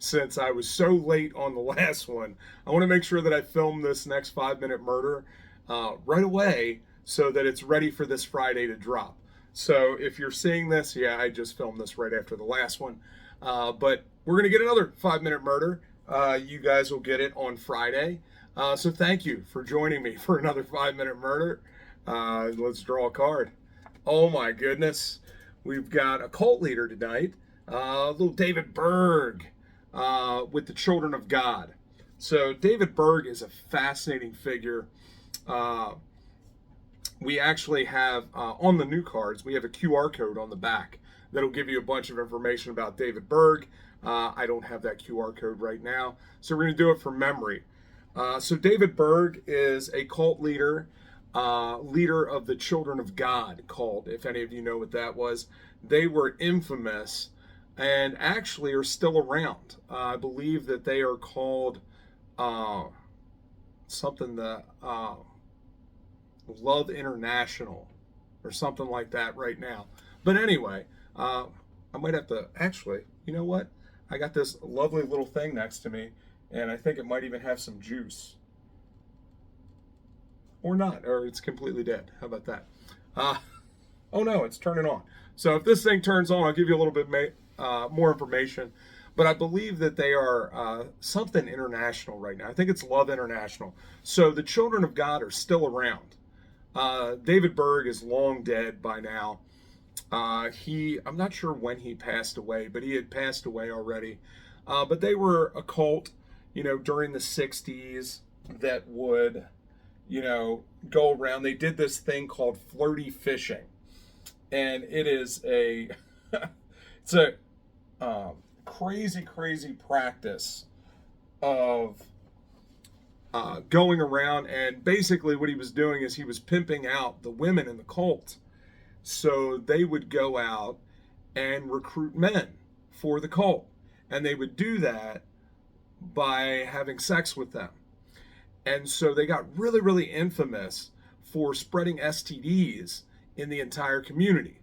since I was so late on the last one. I want to make sure that I film this next 5 Minute Murder right away so that it's ready for this Friday to drop. So if you're seeing this, yeah, I just filmed this right after the last one. But we're going to get another 5 Minute Murder. You guys will get it on Friday. So thank you for joining me for another 5 Minute Murder. Let's draw a card. Oh my goodness. We've got a cult leader tonight, little David Berg, with the Children of God. So David Berg is a fascinating figure. We actually have, on the new cards, we have a QR code on the back that'll give you a bunch of information about David Berg. I don't have that QR code right now, so we're going to do it from memory. So David Berg is a cult leader, leader of the Children of God cult, if any of you know what that was. They were infamous and actually are still around. I believe that they are called something that Love International or something like that right now. But anyway, I might have to, actually, you know what? I got this lovely little thing next to me, and I think it might even have some juice. Or not, or it's completely dead. How about that? Oh no, it's turning on. So if this thing turns on, I'll give you a little bit more information. But I believe that they are something international right now. I think it's Love International. So the Children of God are still around. David Berg is long dead by now. I'm not sure when he passed away, but he had passed away already. But they were a cult, during the 60s that would, go around. They did this thing called flirty fishing. And it is it's a crazy practice of going around, and basically what he was doing is he was pimping out the women in the cult. So they would go out and recruit men for the cult, and they would do that by having sex with them. And so they got really infamous for spreading STDs in the entire community,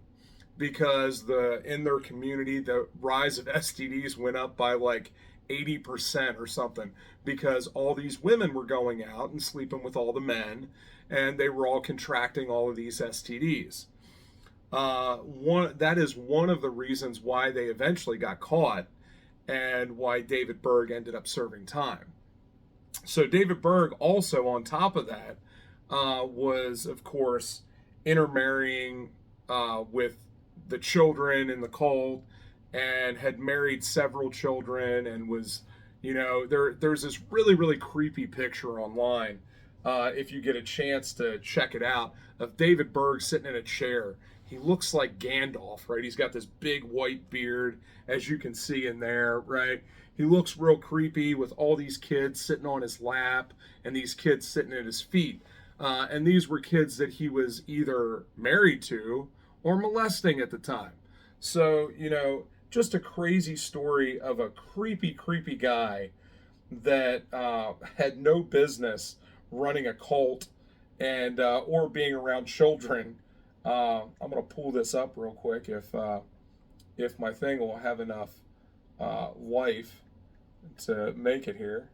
because in their community the rise of STDs went up by like 80% or something, because all these women were going out and sleeping with all the men, and they were all contracting all of these STDs. That is one of the reasons why they eventually got caught and why David Berg ended up serving time. So David Berg also, on top of that, was, of course, intermarrying with the children in the cult, and had married several children, and was, there's this really creepy picture online, if you get a chance to check it out, of David Berg sitting in a chair. He looks like Gandalf, right? He's got this big white beard, as you can see in there, right? He looks real creepy with all these kids sitting on his lap and these kids sitting at his feet. And these were kids that he was either married to or molesting at the time. So, just a crazy story of a creepy guy that had no business running a cult and or being around children. I'm going to pull this up real quick if my thing will have enough life to make it here.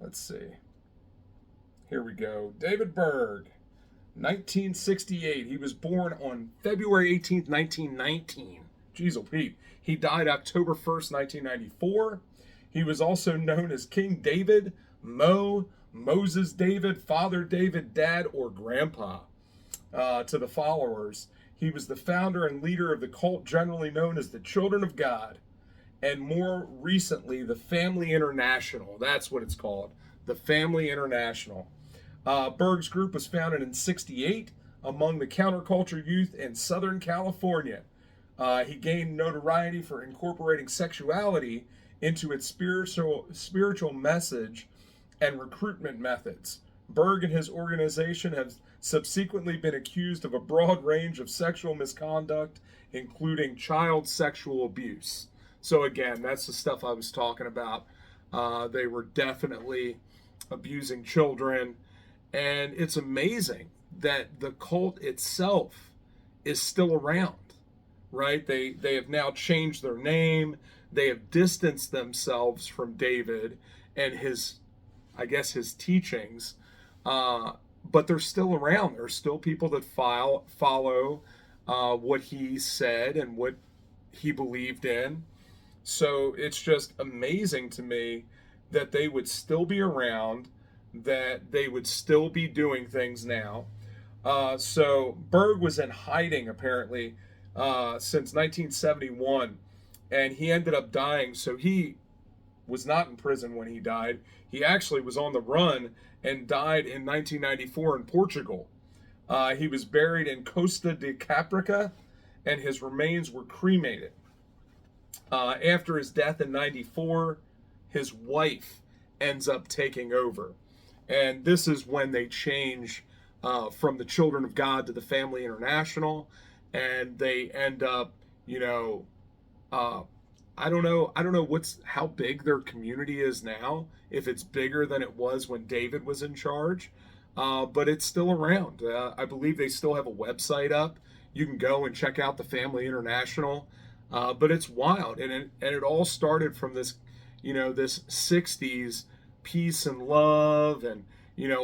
Let's see. Here we go. David Berg, 1968. He was born on February 18th, 1919. Jeez, oh Pete. He died October 1st, 1994. He was also known as King David, Moses David, Father David, Dad, or Grandpa to the followers. He was the founder and leader of the cult generally known as the Children of God, and more recently, the Family International. That's what it's called, the Family International. Berg's group was founded in '68 among the counterculture youth in Southern California. He gained notoriety for incorporating sexuality into its spiritual message and recruitment methods. Berg and his organization have subsequently been accused of a broad range of sexual misconduct, including child sexual abuse. So again, that's the stuff I was talking about. They were definitely abusing children. And it's amazing that the cult itself is still around, right? They have now changed their name. they have distanced themselves from David and his, I guess, his teachings, but they're still around. There's still people that follow what he said and what he believed in. So it's just amazing to me that they would still be around, that they would still be doing things now. So Berg was in hiding apparently since 1971, and he ended up dying. So he was not in prison when he died. He actually was on the run and died in 1994 in Portugal. He was buried in Costa de Caprica, and his remains were cremated. After his death in 94, his wife ends up taking over. And this is when they change from the Children of God to the Family International, and they end up, I don't know how big their community is now, if it's bigger than it was when David was in charge, but it's still around. I believe they still have a website up. You can go and check out the Family International, but it's wild, and it all started from this, this 60s peace and love, and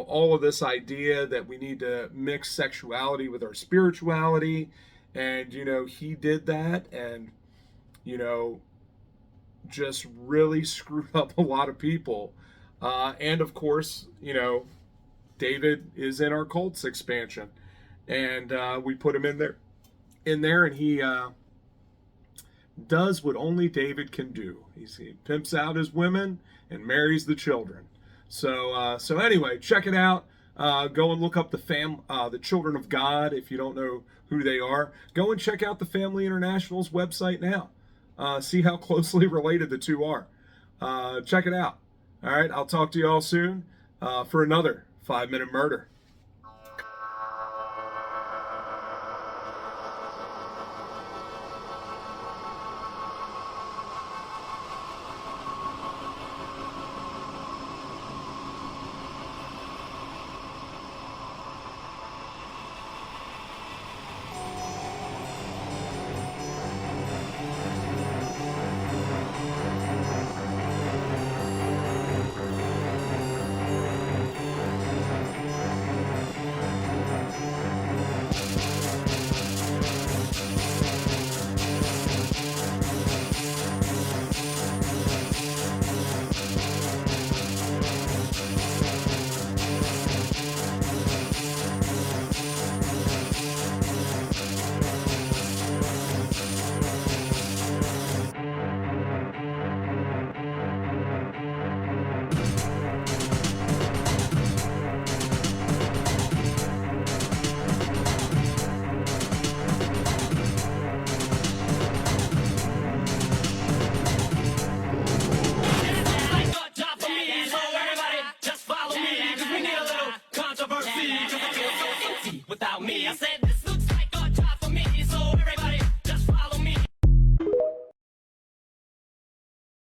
all of this idea that we need to mix sexuality with our spirituality, and he did that, and just really screwed up a lot of people. And of course, David is in our cults expansion, and we put him in there, and he does what only David can do. He pimps out his women and marries the children. So anyway, check it out. Go and look up the Children of God if you don't know who they are. Go and check out the Family International's website now. See how closely related the two are. Check it out. All right, I'll talk to you all soon for another 5-Minute Murder.